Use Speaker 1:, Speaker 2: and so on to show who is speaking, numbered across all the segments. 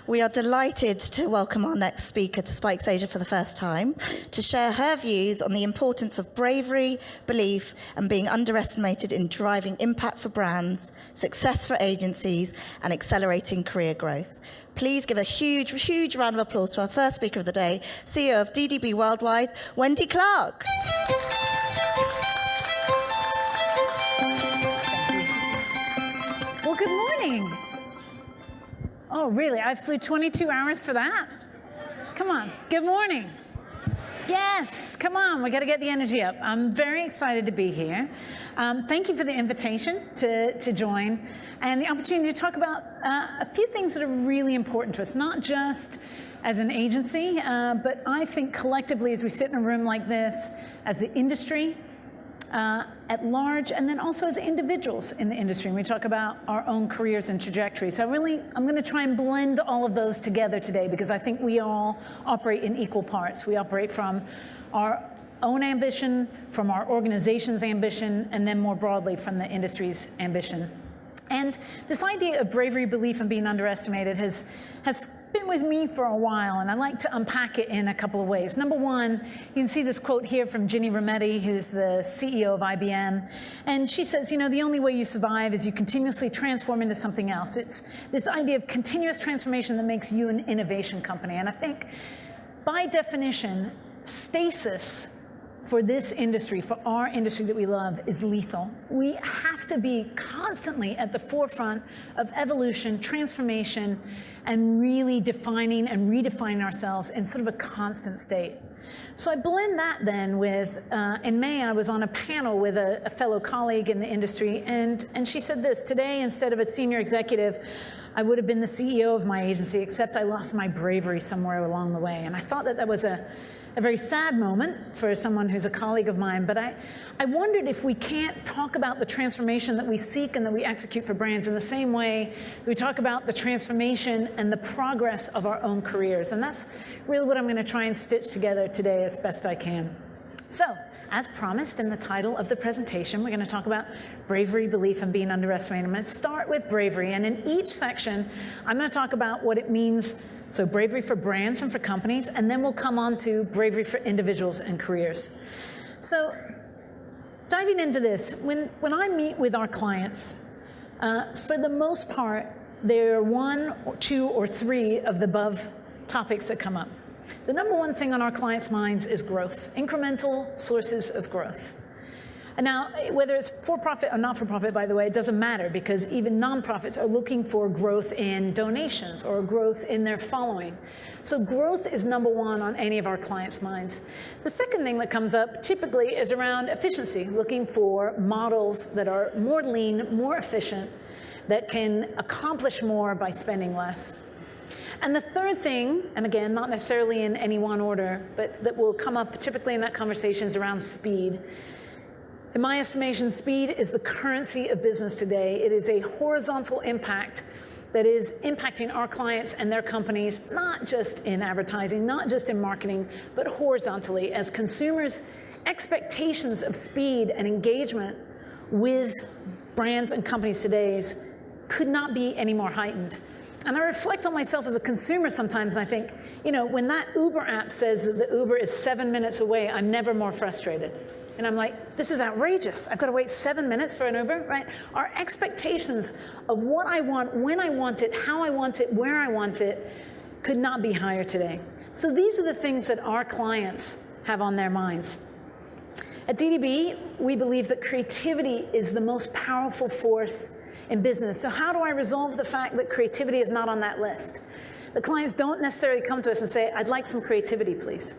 Speaker 1: We are delighted to welcome our next speaker to Spikes Asia for the first time to share her views on the importance of bravery, belief, and being underestimated in driving impact for brands, success for agencies, and accelerating career growth. Please give a huge, huge round of applause to our first speaker of the day, CEO of DDB Worldwide, Wendy Clark.
Speaker 2: Well, good morning. Oh, really? I flew 22 hours for that? Come on. Good morning. Yes, come on. We got to get the energy up. I'm very excited to be here. Thank you for the invitation to join and the opportunity to talk about a few things that are really important to us, not just as an agency, but I think collectively as we sit in a room like this, as the industry, at large, and then also as individuals in the industry. And we talk about our own careers and trajectories. So I'm going to try and blend all of those together today because I think we all operate in equal parts. We operate from our own ambition, from our organization's ambition, and then more broadly from the industry's ambition. And this idea of bravery, belief, and being underestimated has been with me for a while, and I like to unpack it in a couple of ways. Number one, you can see this quote here from Ginny Rometty, who's the CEO of IBM, and she says, you know, the only way you survive is you continuously transform into something else. It's this idea of continuous transformation that makes you an innovation company, and I think, by definition, stasis for this industry, for our industry that we love, is lethal. We have to be constantly at the forefront of evolution, transformation, and really defining and redefining ourselves in sort of a constant state. So I blend that then with, in May I was on a panel with a fellow colleague in the industry, and she said this: today, instead of a senior executive, I would have been the CEO of my agency, except I lost my bravery somewhere along the way. And I thought that was a very sad moment for someone who's a colleague of mine, but I wondered if we can't talk about the transformation that we seek and that we execute for brands in the same way we talk about the transformation and the progress of our own careers. And that's really what I'm going to try and stitch together today as best I can. So, as promised in the title of the presentation, we're going to talk about bravery, belief, and being underestimated. I'm going to start with bravery, and in each section, I'm going to talk about what it means. So bravery for brands and for companies, and then we'll come on to bravery for individuals and careers. So diving into this, when I meet with our clients, for the most part, there are one or two or three of the above topics that come up. The number one thing on our clients' minds is growth, incremental sources of growth. And now, whether it's for-profit or not-for-profit, by the way, it doesn't matter, because even nonprofits are looking for growth in donations or growth in their following. So growth is number one on any of our clients' minds. The second thing that comes up typically is around efficiency, looking for models that are more lean, more efficient, that can accomplish more by spending less. And the third thing, and again, not necessarily in any one order, but that will come up typically in that conversation, is around speed. In my estimation, speed is the currency of business today. It is a horizontal impact that is impacting our clients and their companies, not just in advertising, not just in marketing, but horizontally, as consumers' expectations of speed and engagement with brands and companies today could not be any more heightened. And I reflect on myself as a consumer sometimes, and I think, you know, when that Uber app says that the Uber is 7 minutes away, I'm never more frustrated. And I'm like, this is outrageous. I've got to wait 7 minutes for an Uber, right? Our expectations of what I want, when I want it, how I want it, where I want it, could not be higher today. So these are the things that our clients have on their minds. At DDB, we believe that creativity is the most powerful force in business. So how do I resolve the fact that creativity is not on that list? The clients don't necessarily come to us and say, I'd like some creativity, please.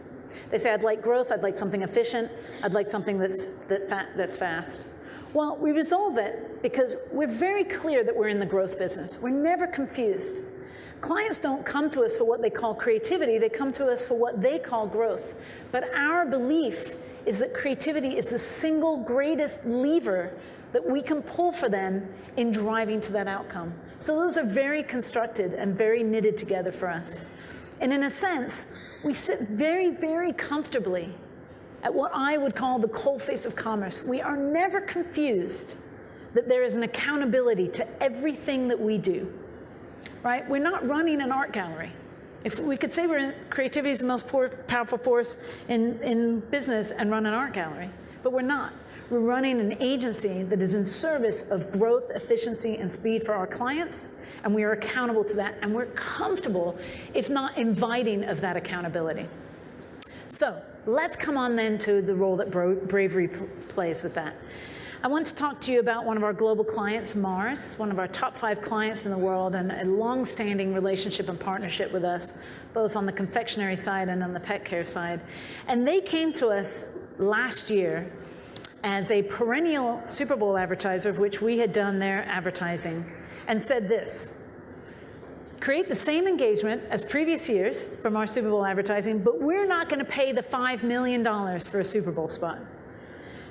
Speaker 2: They say, I'd like growth, I'd like something efficient, I'd like something that's fast. Well, we resolve it because we're very clear that we're in the growth business. We're never confused. Clients don't come to us for what they call creativity, they come to us for what they call growth. But our belief is that creativity is the single greatest lever that we can pull for them in driving to that outcome. So those are very constructed and very knitted together for us. And in a sense, we sit very, very comfortably at what I would call the coalface of commerce. We are never confused that there is an accountability to everything that we do. right? We're not running an art gallery. If we could say creativity is the most powerful force in business and run an art gallery, but we're not. We're running an agency that is in service of growth, efficiency, and speed for our clients, and we are accountable to that, and we're comfortable, if not inviting, of that accountability. So let's come on then to the role that Bravery plays with that. I want to talk to you about one of our global clients, Mars, one of our top 5 clients in the world, and a long-standing relationship and partnership with us, both on the confectionery side and on the pet care side. And they came to us last year as a perennial Super Bowl advertiser, of which we had done their advertising, and said this: create the same engagement as previous years from our Super Bowl advertising, but we're not going to pay the $5 million for a Super Bowl spot.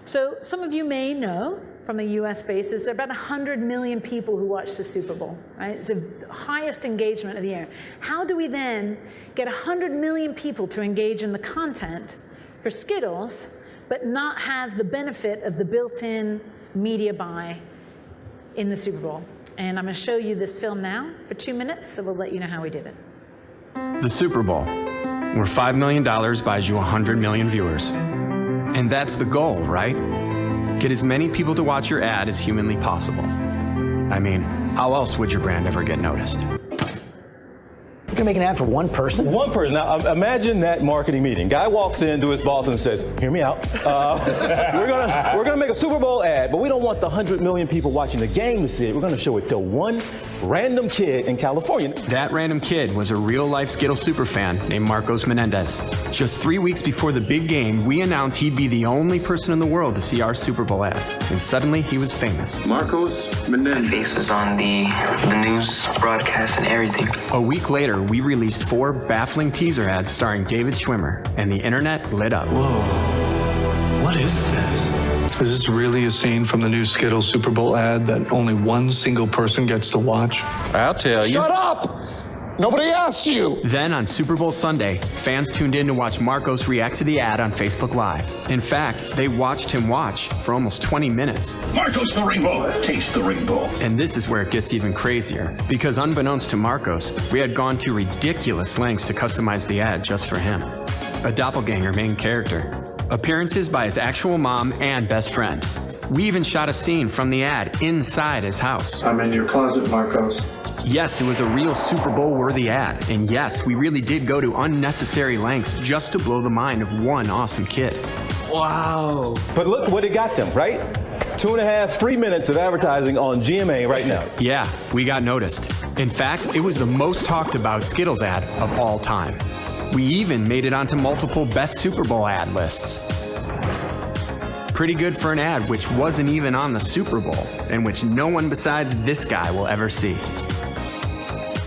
Speaker 2: So some of you may know from a US basis, there are about 100 million people who watch the Super Bowl, right? It's the highest engagement of the year. How do we then get 100 million people to engage in the content for Skittles, but not have the benefit of the built-in media buy in the Super Bowl? And I'm going to show you this film now for 2 minutes, so we'll let you know how we did it.
Speaker 3: The Super Bowl, where $5 million buys you 100 million viewers. And that's the goal, right? Get as many people to watch your ad as humanly possible. I mean, how else would your brand ever get noticed?
Speaker 4: You can make an ad for one person?
Speaker 5: One person. Now, imagine that marketing meeting. Guy walks in to his boss and says, hear me out. We're gonna make a Super Bowl ad, but we don't want the 100 million people watching the game to see it. We're gonna show it to one random kid in California.
Speaker 3: That random kid was a real-life Skittles superfan named Marcos Menendez. Just 3 weeks before the big game, we announced he'd be the only person in the world to see our Super Bowl ad. And suddenly, he was famous.
Speaker 6: Marcos Menendez.
Speaker 7: My face was on the news broadcast and everything.
Speaker 3: A week later, we released 4 baffling teaser ads starring David Schwimmer, and the internet lit up.
Speaker 6: Whoa, what is this? Is this really a scene from the new Skittles Super Bowl ad that only one single person gets to watch? I'll tell you.
Speaker 8: Shut up! Nobody asked you!
Speaker 3: Then on Super Bowl Sunday, fans tuned in to watch Marcos react to the ad on Facebook Live. In fact, they watched him watch for almost 20 minutes.
Speaker 8: Marcos the Rainbow, taste the rainbow.
Speaker 3: And this is where it gets even crazier, because unbeknownst to Marcos, we had gone to ridiculous lengths to customize the ad just for him. A doppelganger main character. Appearances by his actual mom and best friend. We even shot a scene from the ad inside his house.
Speaker 6: I'm in your closet, Marcos.
Speaker 3: Yes, it was a real Super Bowl-worthy ad. And yes, we really did go to unnecessary lengths just to blow the mind of one awesome kid.
Speaker 5: Wow. But look what it got them, right? 2.5 free minutes of advertising on GMA right now.
Speaker 3: Yeah, we got noticed. In fact, it was the most talked about Skittles ad of all time. We even made it onto multiple Best Super Bowl ad lists. Pretty good for an ad which wasn't even on the Super Bowl, and which no one besides this guy will ever see.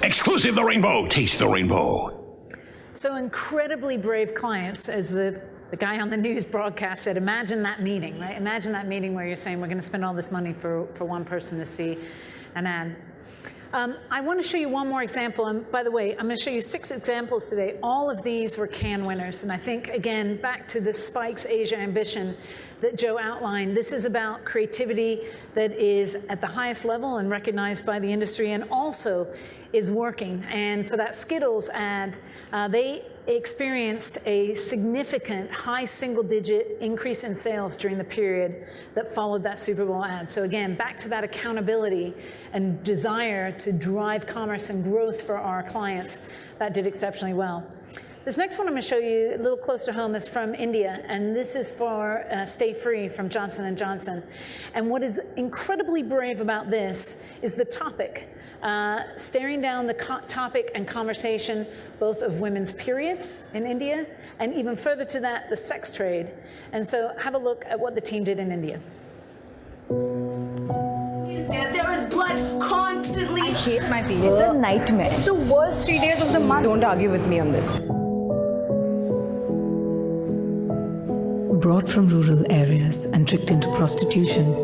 Speaker 8: Exclusive the rainbow, taste the rainbow.
Speaker 2: So incredibly brave clients, as the guy on the news broadcast said. Imagine that meeting, right? Imagine that meeting where you're saying we're going to spend all this money for one person to see an ad. I want to show you one more example, and by the way, I'm going to show you 6 examples today. All of these were Cannes winners, and I think, again, back to the Spikes Asia ambition that Joe outlined. This is about creativity that is at the highest level and recognized by the industry, and also is working. And for that Skittles ad, they experienced a significant high single-digit increase in sales during the period that followed that Super Bowl ad. So again, back to that accountability and desire to drive commerce and growth for our clients, that did exceptionally well. This next one I'm going to show you a little closer to home is from India, and this is for Stay Free from Johnson & Johnson. And what is incredibly brave about this is the topic. Staring down the topic and conversation both of women's periods in India, and even further to that, the sex trade. And so have a look at what the team did in India.
Speaker 9: There is blood constantly.
Speaker 10: I hate my period. It's a nightmare. It's the worst 3 days of the month. Don't argue with me on this.
Speaker 11: Brought from rural areas and tricked into prostitution,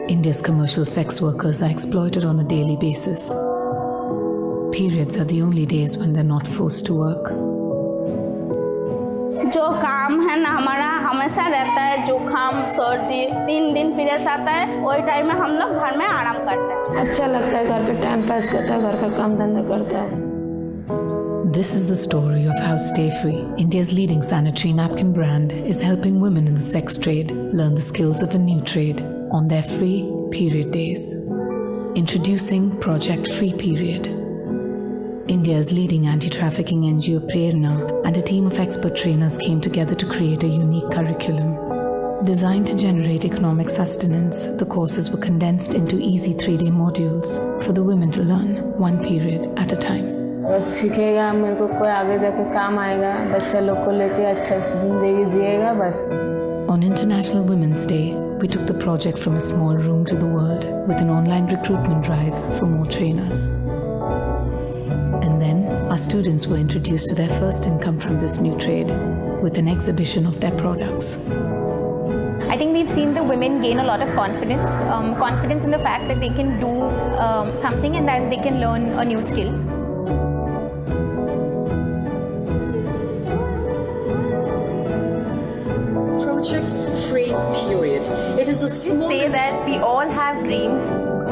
Speaker 11: India's commercial sex workers are exploited on a daily basis. Periods are the only days when they're not forced to work.
Speaker 12: जो काम है ना हमारा हमेशा रहता है, जुकाम सर्दी 3 दिन पीरियड्स आता है, वही टाइम में हम लोग घर में आराम करते हैं।
Speaker 13: अच्छा लगता है, घर पे टाइम पास करता है, घर का काम धंधा करता है।
Speaker 11: This is the story of how Stay Free, India's leading sanitary napkin brand, is helping women in the sex trade learn the skills of a new trade on their free period days. Introducing Project Free Period. India's leading anti-trafficking NGO Prerna and a team of expert trainers came together to create a unique curriculum. Designed to generate economic sustenance, the courses were condensed into easy 3-day modules for the women to learn one period at a time.
Speaker 13: अगर सीखेगा मेरे को कोई आगे जाके काम आएगा, बच्चा लोग को लेके अच्छा जिंदगी जिएगा बस।
Speaker 11: On International Women's Day, we took the project from a small room to the world with an online recruitment drive for more trainers. And then our students were introduced to their first income from this new trade with an exhibition of their products.
Speaker 14: I think we've seen the women gain a lot of confidence, confidence in the fact that they can do something and that they can learn a new skill.
Speaker 15: Project Free Period. It is a small...
Speaker 16: Say that we all have dreams,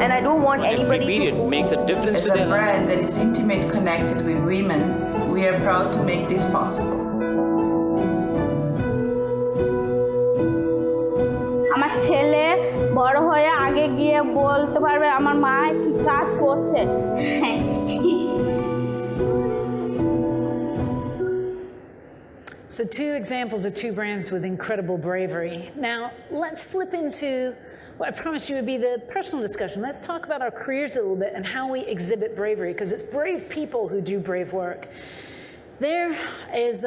Speaker 16: and I don't want anybody...
Speaker 17: Free Period makes a difference to them.
Speaker 18: As a brand that is intimate connected with women, we are proud to make this possible.
Speaker 12: আমার ছেলে বড় হয়ে আগে গিয়ে বলতে পারবে আমার মা কি কাজ করছে।
Speaker 2: So 2 examples of 2 brands with incredible bravery. Now, let's flip into what I promised you would be the personal discussion. Let's talk about our careers a little bit and how we exhibit bravery, because it's brave people who do brave work. There is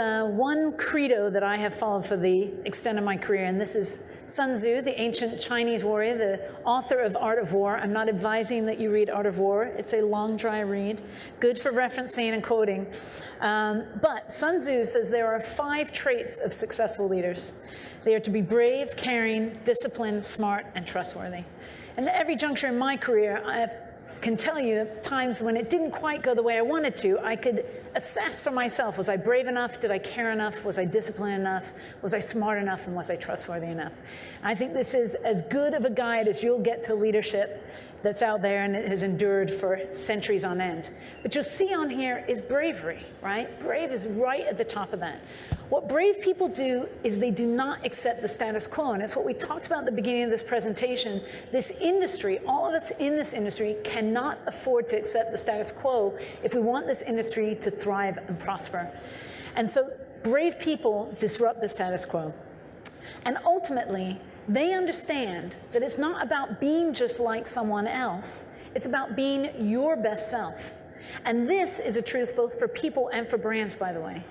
Speaker 2: one credo that I have followed for the extent of my career, and this is Sun Tzu, the ancient Chinese warrior, the author of Art of War. I'm not advising that you read Art of War. It's a long, dry read, good for referencing and quoting. But Sun Tzu says there are 5 traits of successful leaders. They are to be brave, caring, disciplined, smart, and trustworthy. And at every juncture in my career, I can tell you times when it didn't quite go the way I wanted to, I could assess for myself, was I brave enough? Did I care enough? Was I disciplined enough? Was I smart enough? And was I trustworthy enough? And I think this is as good of a guide as you'll get to leadership that's out there, and it has endured for centuries on end. But you'll see on here is bravery, right? Brave is right at the top of that. What brave people do is they do not accept the status quo, and it's what we talked about at the beginning of this presentation. This industry, all of us in this industry, cannot afford to accept the status quo if we want this industry to thrive and prosper. And so brave people disrupt the status quo. And ultimately, they understand that it's not about being just like someone else, it's about being your best self. And this is a truth both for people and for brands, by the way.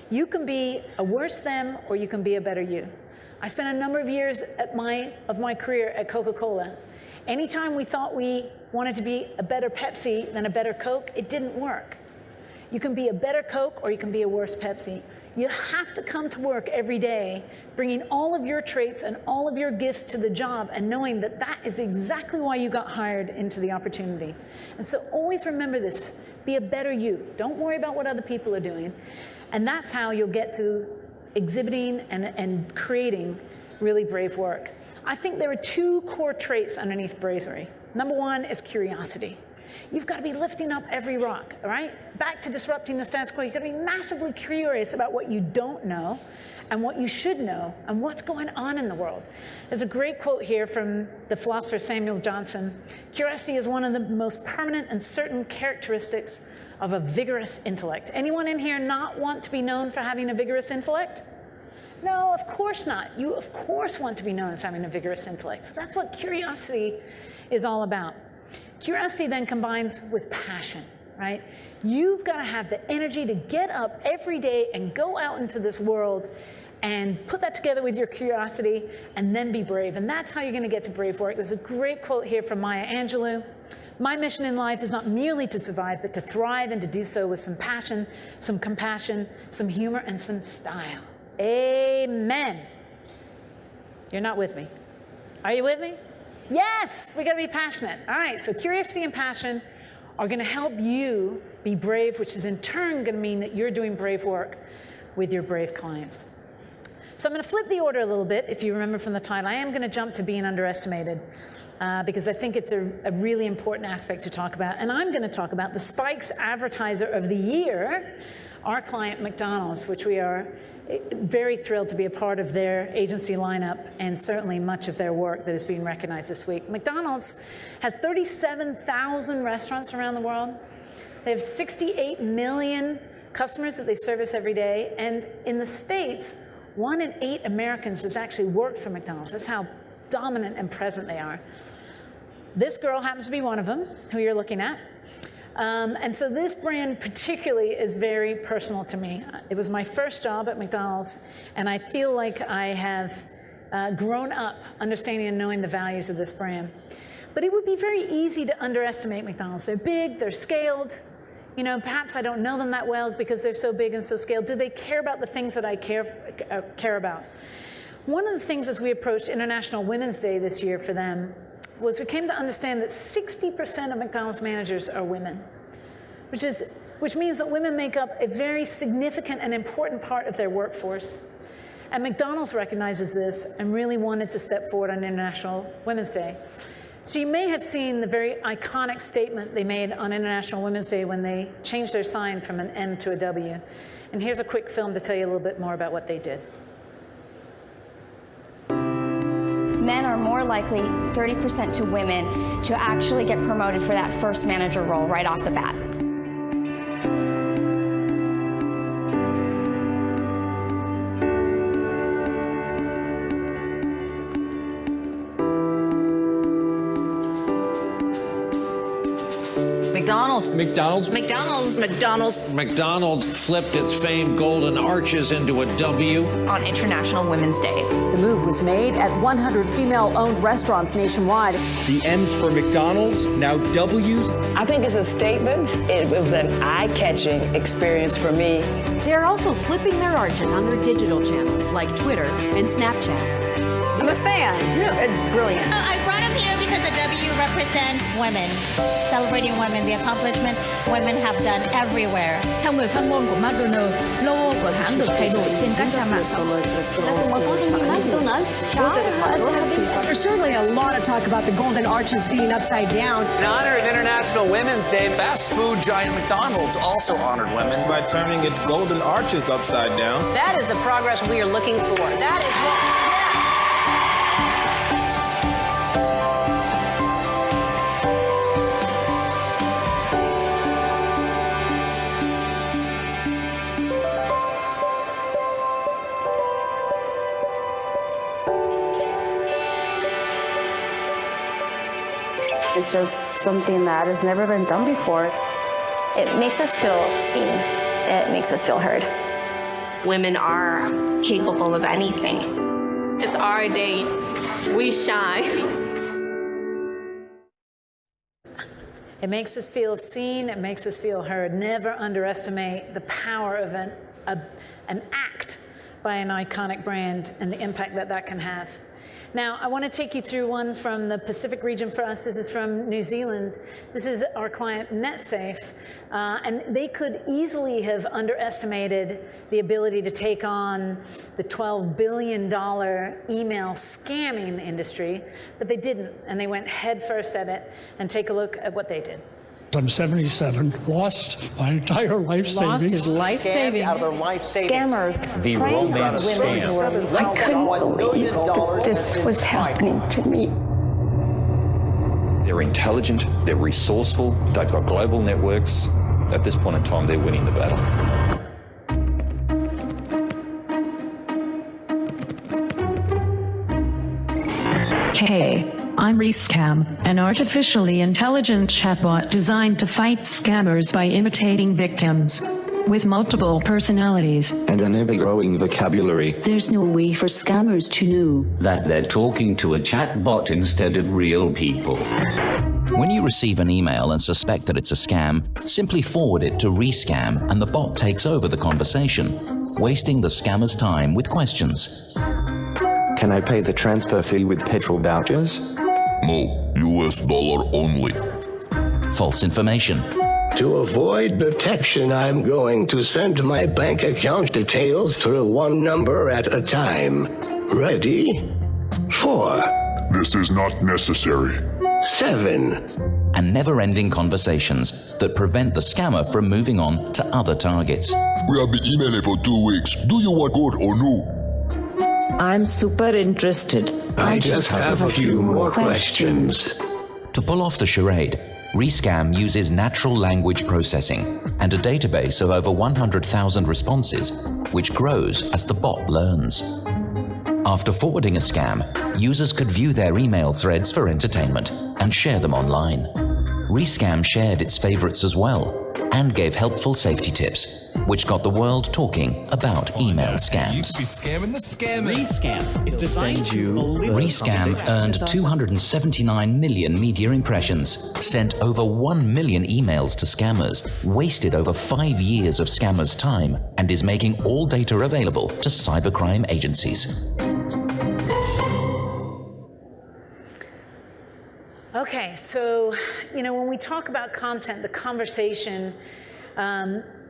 Speaker 2: You can be a worse them, or you can be a better you. I spent a number of years of my career at Coca-Cola. Anytime we thought we wanted to be a better Pepsi than a better Coke, it didn't work. You can be a better Coke, or you can be a worse Pepsi. You have to come to work every day, bringing all of your traits and all of your gifts to the job, and knowing that that is exactly why you got hired into the opportunity. And so always remember this, be a better you. Don't worry about what other people are doing. And that's how you'll get to exhibiting and creating really brave work. I think there are 2 core traits underneath bravery. Number 1 is curiosity. You've got to be lifting up every rock, all right? Back to disrupting the status quo. You've got to be massively curious about what you don't know and what you should know and what's going on in the world. There's a great quote here from the philosopher Samuel Johnson. Curiosity is one of the most permanent and certain characteristics of a vigorous intellect. Anyone in here not want to be known for having a vigorous intellect? No, of course not. You, of course, want to be known as having a vigorous intellect. So that's what curiosity is all about. Curiosity then combines with passion, right? You've got to have the energy to get up every day and go out into this world and put that together with your curiosity and then be brave. And that's how you're going to get to brave work. There's a great quote here from Maya Angelou. My mission in life is not merely to survive, but to thrive, and to do so with some passion, some compassion, some humor, and some style. Amen. You're not with me. Are you with me? Yes, we got to be passionate. All right, so curiosity and passion are going to help you be brave, which is in turn going to mean that you're doing brave work. with your brave clients. So I'm going to flip the order a little bit. If you remember from the title, I am going to jump to being underestimated because I think it's a really important aspect to talk about. And I'm going to talk about the Spikes Advertiser of the Year, our client McDonald's, which we are very thrilled to be a part of their agency lineup and certainly much of their work that is being recognized this week. McDonald's has 37,000 restaurants around the world. They have 68 million customers that they service every day. And in the States, 1 in 8 Americans has actually worked for McDonald's. That's how dominant and present they are. This girl happens to be one of them, who you're looking at. And so this brand particularly is very personal to me. It was my first job at McDonald's, and I feel like I have grown up understanding and knowing the values of this brand. But it would be very easy to underestimate McDonald's. They're big, they're scaled. You know, perhaps I don't know them that well because they're so big and so scaled. Do they care about the things that I care about? One of the things as we approached International Women's Day this year for them was we came to understand that 60% of McDonald's managers are women, which means that women make up a very significant and important part of their workforce. And McDonald's recognizes this and really wanted to step forward on International Women's Day. So you may have seen the very iconic statement they made on International Women's Day when they changed their sign from an M to a W. And here's a quick film to tell you a little bit more about what they did.
Speaker 12: Men are more likely, 30% to women, to actually get promoted for that first manager role right off the bat.
Speaker 17: McDonald's flipped its famed golden arches into a W
Speaker 12: on International Women's Day.
Speaker 19: The move was made at 100 female-owned restaurants nationwide.
Speaker 20: The M's for McDonald's, now W's.
Speaker 21: I think it's a statement. It was an eye-catching experience for me.
Speaker 22: They're also flipping their arches on their digital channels like Twitter and Snapchat.
Speaker 21: I'm a fan. Yeah, it's brilliant.
Speaker 23: I brought him here because the W represents women, celebrating women, the accomplishment women have done everywhere.
Speaker 24: Theo người phát ngôn của McDonald's, logo của hãng được thay đổi trên các trang mạng xã hội.
Speaker 25: There's certainly a lot of talk about the golden arches being upside down.
Speaker 26: In honor of International Women's Day,
Speaker 27: fast food giant McDonald's also honored women
Speaker 28: by turning its golden arches upside down.
Speaker 22: That is the progress we are looking for. That is what...
Speaker 29: It's just something that has never been done before.
Speaker 30: It makes us feel seen. It makes us feel heard.
Speaker 31: Women are capable of anything.
Speaker 32: It's our day. We shine.
Speaker 2: It makes us feel seen. It makes us feel heard. Never underestimate the power of an act by an iconic brand and the impact that that can have. Now, I want to take you through one from the Pacific region for us. This is from New Zealand. This is our client, NetSafe. And they could easily have underestimated the ability to take on the $12 billion email scamming industry, but they didn't. And they went headfirst at it. And take a look at what they did.
Speaker 33: I'm 77, lost my entire life savings.
Speaker 22: Lost his life savings.
Speaker 4: Out of their life savings.
Speaker 29: Scammers.
Speaker 4: The romance scam.
Speaker 29: I couldn't believe that this was happening to me.
Speaker 34: They're intelligent, they're resourceful, they've got global networks. At this point in time, they're winning the battle.
Speaker 35: Hey, I'm Rescam, an artificially intelligent chatbot designed to fight scammers by imitating victims. With multiple personalities
Speaker 36: and an ever-growing vocabulary,
Speaker 37: there's no way for scammers to know
Speaker 38: that they're talking to a chatbot instead of real people.
Speaker 39: When you receive an email and suspect that it's a scam, simply forward it to Rescam and the bot takes over the conversation, wasting the scammer's time with questions.
Speaker 36: Can I pay the transfer fee with petrol vouchers?
Speaker 8: No, US dollar only.
Speaker 39: False information.
Speaker 1: To avoid detection, I'm going to send my bank account details through one number at a time. Ready? 4.
Speaker 3: This is not necessary.
Speaker 1: 7.
Speaker 39: And never-ending conversations that prevent the scammer from moving on to other targets.
Speaker 3: We have been emailing for 2 weeks. Do you want gold or no?
Speaker 37: I'm super interested.
Speaker 1: I just have a few more questions.
Speaker 39: To pull off the charade, Rescam uses natural language processing and a database of over 100,000 responses, which grows as the bot learns. After forwarding a scam, users could view their email threads for entertainment and share them online. Rescam shared its favorites as well and gave helpful safety tips, which got the world talking about email scams.
Speaker 5: You could be scamming the scammer.
Speaker 6: Rescam is designed to
Speaker 39: Rescam earned 279 million media impressions, sent over 1 million emails to scammers, wasted over 5 years of scammers' time, and is making all data available to cybercrime agencies.
Speaker 2: Okay, so, when we talk about content, the conversation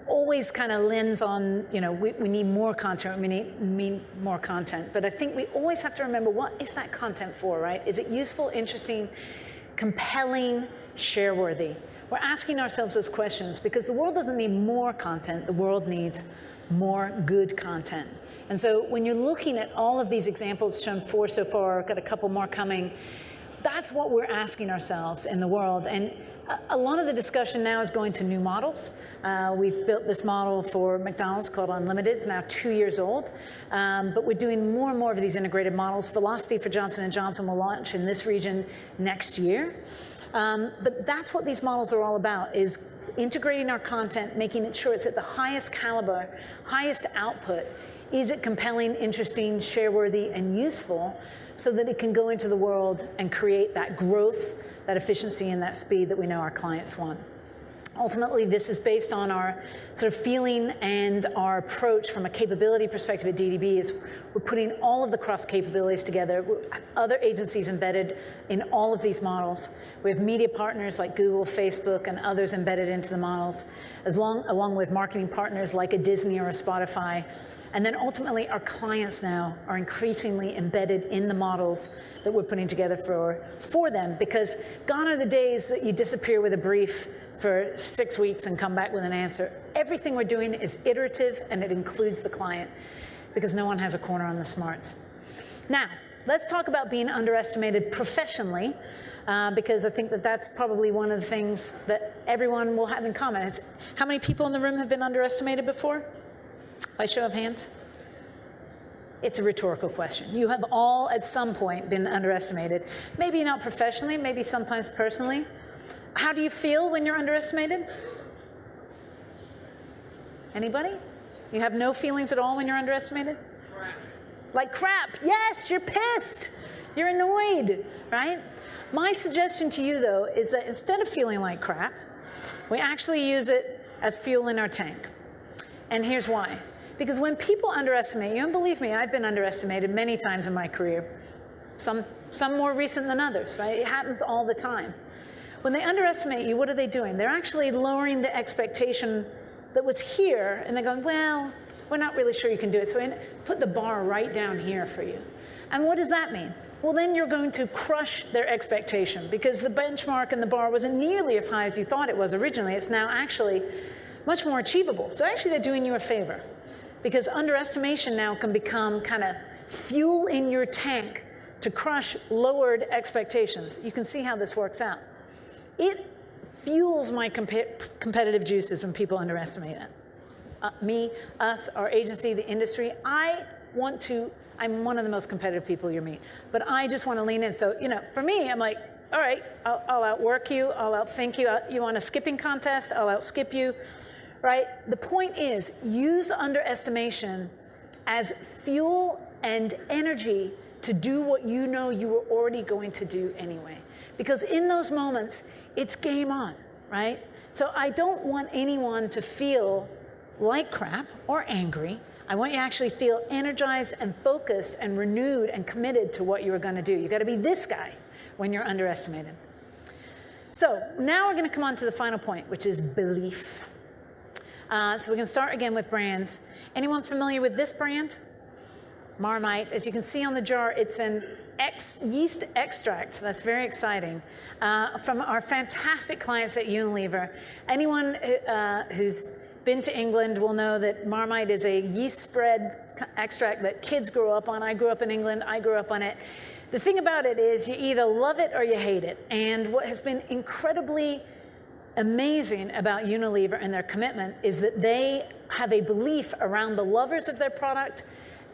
Speaker 2: always kind of lends on, we need more content, we need more content. But I think we always have to remember, what is that content for, right? Is it useful, interesting, compelling, share-worthy? We're asking ourselves those questions because the world doesn't need more content, the world needs more good content. And so when you're looking at all of these examples, shown 4 so far, I've got a couple more coming, that's what we're asking ourselves in the world. And a lot of the discussion now is going to new models. We've built this model for McDonald's called Unlimited. It's now 2 years old. But we're doing more and more of these integrated models. Velocity for Johnson & Johnson will launch in this region next year. But that's what these models are all about, is integrating our content, making it sure it's at the highest caliber, highest output. Is it compelling, interesting, share-worthy, and useful, so that it can go into the world and create that growth, that efficiency, and that speed that we know our clients want. Ultimately, this is based on our sort of feeling and our approach from a capability perspective at DDB is we're putting all of the cross capabilities together, other agencies embedded in all of these models. We have media partners like Google, Facebook, and others embedded into the models, along with marketing partners like a Disney or a Spotify. And then ultimately, our clients now are increasingly embedded in the models that we're putting together for them, because gone are the days that you disappear with a brief for 6 weeks and come back with an answer. Everything we're doing is iterative, and it includes the client, because no one has a corner on the smarts. Now, let's talk about being underestimated professionally, because I think that that's probably one of the things that everyone will have in common. How many people in the room have been underestimated before? By show of hands? It's a rhetorical question. You have all, at some point, been underestimated. Maybe not professionally, maybe sometimes personally. How do you feel when you're underestimated? Anybody? You have no feelings at all when you're underestimated? Crap. Like crap. Yes, you're pissed. You're annoyed, right? My suggestion to you, though, is that instead of feeling like crap, we actually use it as fuel in our tank. And here's why. Because when people underestimate you, and believe me, I've been underestimated many times in my career, some more recent than others, right? It happens all the time. When they underestimate you, what are they doing? They're actually lowering the expectation that was here, and they're going, well, we're not really sure you can do it, so we put the bar right down here for you. And what does that mean? Well, then you're going to crush their expectation, because the benchmark and the bar wasn't nearly as high as you thought it was originally. It's now actually much more achievable. So actually, they're doing you a favor, because underestimation now can become kind of fuel in your tank to crush lowered expectations. You can see how this works out. It fuels my competitive juices when people underestimate it. Me, us, our agency, the industry. I'm one of the most competitive people you'll meet, but I just want to lean in. So, for me, I'm like, all right, I'll outwork you, I'll outthink you. You want a skipping contest? I'll outskip you. Right? The point is, use underestimation as fuel and energy to do what you know you were already going to do anyway. Because in those moments, it's game on, right? So I don't want anyone to feel like crap or angry. I want you to actually feel energized and focused and renewed and committed to what you were going to do. You got to be this guy when you're underestimated. So now we're going to come on to the final point, which is belief. So we're going to start again with brands. Anyone familiar with this brand? Marmite. As you can see on the jar, it's an yeast extract. That's very exciting. From our fantastic clients at Unilever. Anyone who's been to England will know that Marmite is a yeast spread extract that kids grow up on. I grew up in England. I grew up on it. The thing about it is you either love it or you hate it. And what has been incredibly amazing about Unilever and their commitment is that they have a belief around the lovers of their product,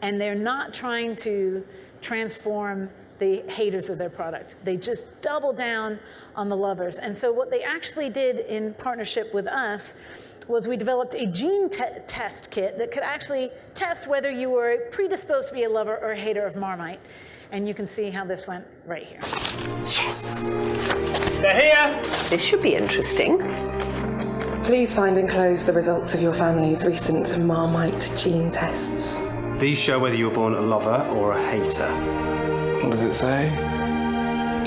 Speaker 2: and they're not trying to transform the haters of their product. They just double down on the lovers. And so what they actually did in partnership with us was we developed a gene test kit that could actually test whether you were predisposed to be a lover or a hater of Marmite. And you can see how this went right here.
Speaker 5: Yes! They're here! This should be interesting.
Speaker 7: Please find enclosed the results of your family's recent Marmite gene tests.
Speaker 9: These show whether you were born a lover or a hater.
Speaker 7: What does it say?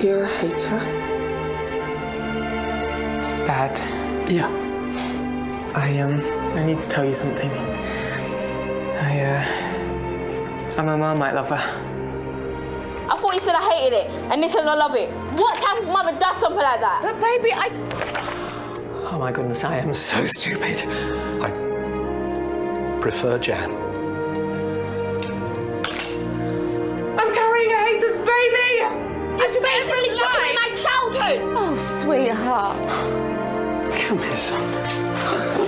Speaker 7: You're a hater?
Speaker 5: Dad.
Speaker 7: Yeah.
Speaker 5: I need to tell you something. I'm a Marmite lover.
Speaker 10: I thought you said I hated it, and this says I love it. What type of mother does something like that?
Speaker 5: But baby, Oh my goodness, I am so stupid.
Speaker 9: I prefer jam.
Speaker 5: I'm carrying a hater's baby!
Speaker 10: It's basically just my childhood!
Speaker 5: Oh, sweetheart. Come here, son.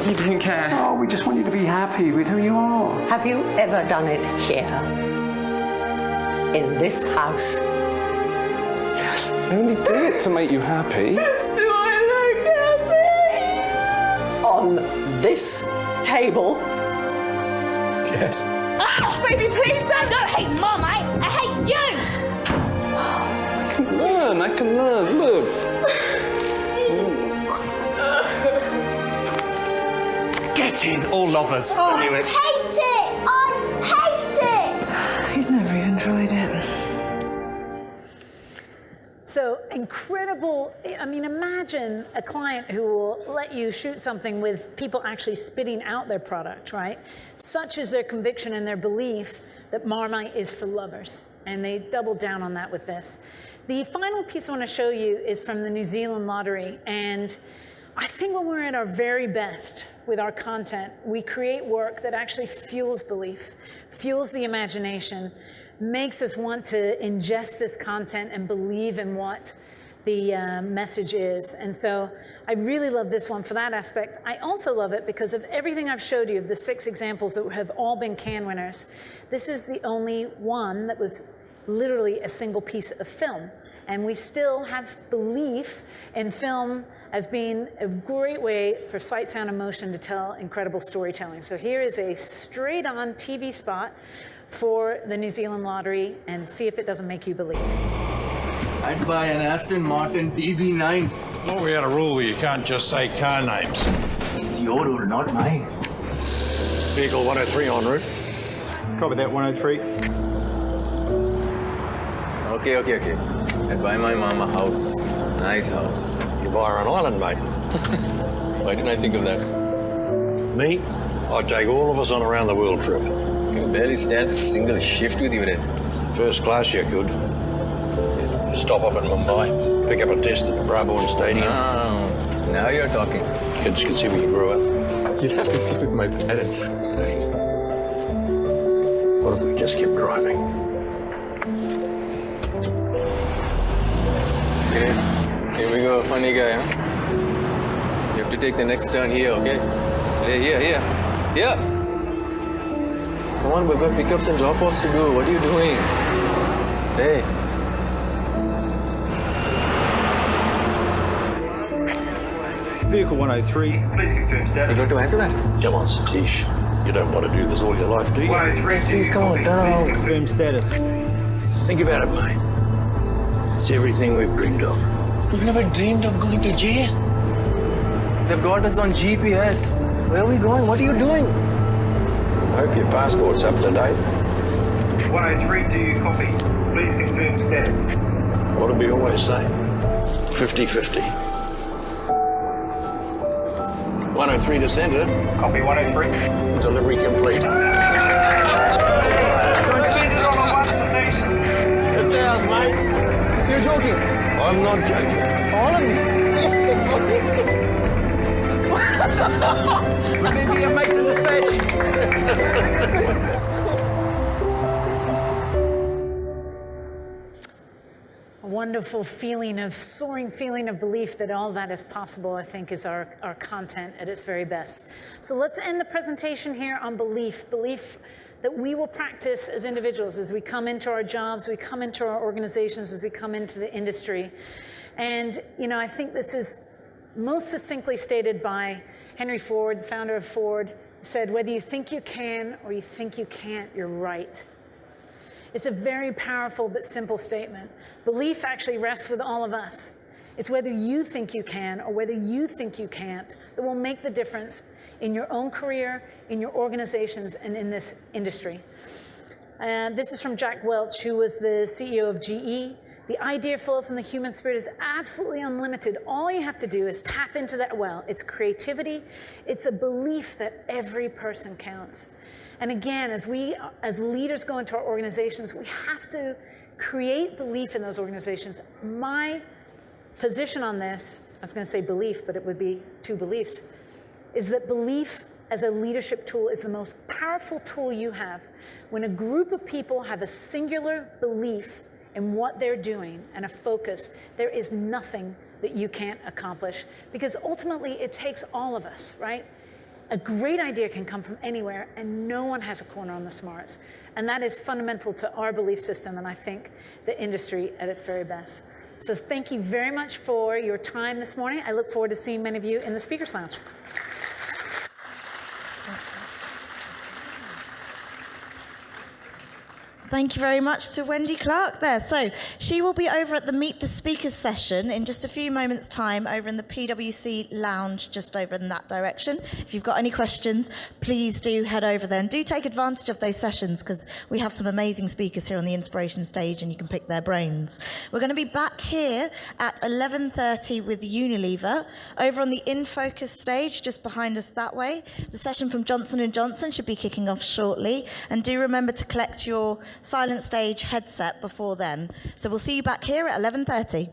Speaker 5: You didn't care.
Speaker 7: Oh, we just want you to be happy with who you are.
Speaker 5: Have you ever done it here? In this house?
Speaker 7: Yes. I only did it to make you happy.
Speaker 5: Do I look happy? On this table?
Speaker 7: Yes.
Speaker 10: Ah, baby, please don't! I don't hate Marmite, I hate you!
Speaker 7: I can learn, look.
Speaker 9: Get in, all lovers.
Speaker 10: Oh, I hate it! I hate it!
Speaker 5: He's never even tried it.
Speaker 2: So incredible. I mean, imagine a client who will let you shoot something with people actually spitting out their product, right? Such is their conviction and their belief that Marmite is for lovers. And they doubled down on that with this. The final piece I want to show you is from the New Zealand Lottery. And I think when we're at our very best with our content, we create work that actually fuels belief, fuels the imagination, makes us want to ingest this content and believe in what the message is. And so I really love this one for that aspect. I also love it because of everything I've showed you, of the 6 examples that have all been can winners. This is the only one that was literally a single piece of film. And we still have belief in film as being a great way for sight, sound, and motion to tell incredible storytelling. So here is a straight-on TV spot for the New Zealand Lottery, and see if it doesn't make you believe.
Speaker 11: I'd buy an Aston Martin DB9.
Speaker 8: Well, we had a rule where you can't just say car names.
Speaker 11: It's your rule, not mine.
Speaker 8: Vehicle 103 en route.
Speaker 28: Copy that, 103.
Speaker 11: Okay. I'd buy my mom a house. Nice house.
Speaker 8: You buy her an island, mate.
Speaker 11: Why didn't I think of that?
Speaker 8: Me? I'd take all of us on a round the world trip.
Speaker 11: I can barely stand a single shift with you there.
Speaker 8: First class you could. Stop off in Mumbai, pick up a test at the Bravery Stadium.
Speaker 11: Oh, now you're talking.
Speaker 8: Kids can see where you grew up.
Speaker 11: You'd have to stick with my parents.
Speaker 8: What if we just kept driving?
Speaker 11: Okay, here we go, funny guy, huh? You have to take the next turn here, okay? Here. Come on, we've got pickups and drop-offs to do. What are you doing? Hey.
Speaker 28: Vehicle 103. Please confirm status.
Speaker 11: You going to answer that?
Speaker 8: Come on, Satish. You don't want to do this all your life, do you?
Speaker 28: 103.
Speaker 11: Please, come on, no.
Speaker 28: Please confirm status.
Speaker 8: Think about it, mate. It's everything we've dreamed of.
Speaker 11: We've never dreamed of going to jail. They've got us on GPS. Where are we going? What are you doing?
Speaker 8: I hope your passport's up to date.
Speaker 28: 103, do you copy? Please confirm status.
Speaker 8: What do we always say? 50-50.
Speaker 11: 103 to center.
Speaker 28: Copy 103.
Speaker 8: Delivery complete.
Speaker 28: Don't spend it all on one station.
Speaker 11: It's ours, mate. You're joking. I'm not joking. All of this.
Speaker 28: Remember your mate in dispatch.
Speaker 2: A wonderful feeling of, soaring feeling of belief that all that is possible, I think, is our content at its very best. So let's end the presentation here on belief. Belief that we will practice as individuals, as we come into our jobs, we come into our organizations, as we come into the industry. And, you know, I think this is most succinctly stated by Henry Ford, the founder of Ford, said, whether you think you can or you think you can't, you're right. It's a very powerful but simple statement. Belief actually rests with all of us. It's whether you think you can or whether you think you can't that will make the difference in your own career, in your organizations, and in this industry. This is from Jack Welch, who was the CEO of GE. The idea flow from the human spirit is absolutely unlimited. All you have to do is tap into that well. It's creativity. It's a belief that every person counts. And again, as leaders go into our organizations, we have to create belief in those organizations. My position on this, I was going to say belief, but it would be two beliefs, is that belief as a leadership tool is the most powerful tool you have. When a group of people have a singular belief in what they're doing and a focus, there is nothing that you can't accomplish, because ultimately it takes all of us, right? A great idea can come from anywhere, and no one has a corner on the smarts. And that is fundamental to our belief system, and I think the industry at its very best. So thank you very much for your time this morning. I look forward to seeing many of you in the Speakers Lounge.
Speaker 12: Thank you very much to Wendy Clark there. So she will be over at the Meet the Speakers session in just a few moments' time over in the PwC lounge just over in that direction. If you've got any questions, please do head over there and do take advantage of those sessions, because we have some amazing speakers here on the Inspiration stage and you can pick their brains. We're going to be back here at 11:30 with Unilever. Over on the In Focus stage just behind us that way, the session from Johnson & Johnson should be kicking off shortly. And do remember to collect your Silent Stage headset before then. So we'll see you back here at 11:30.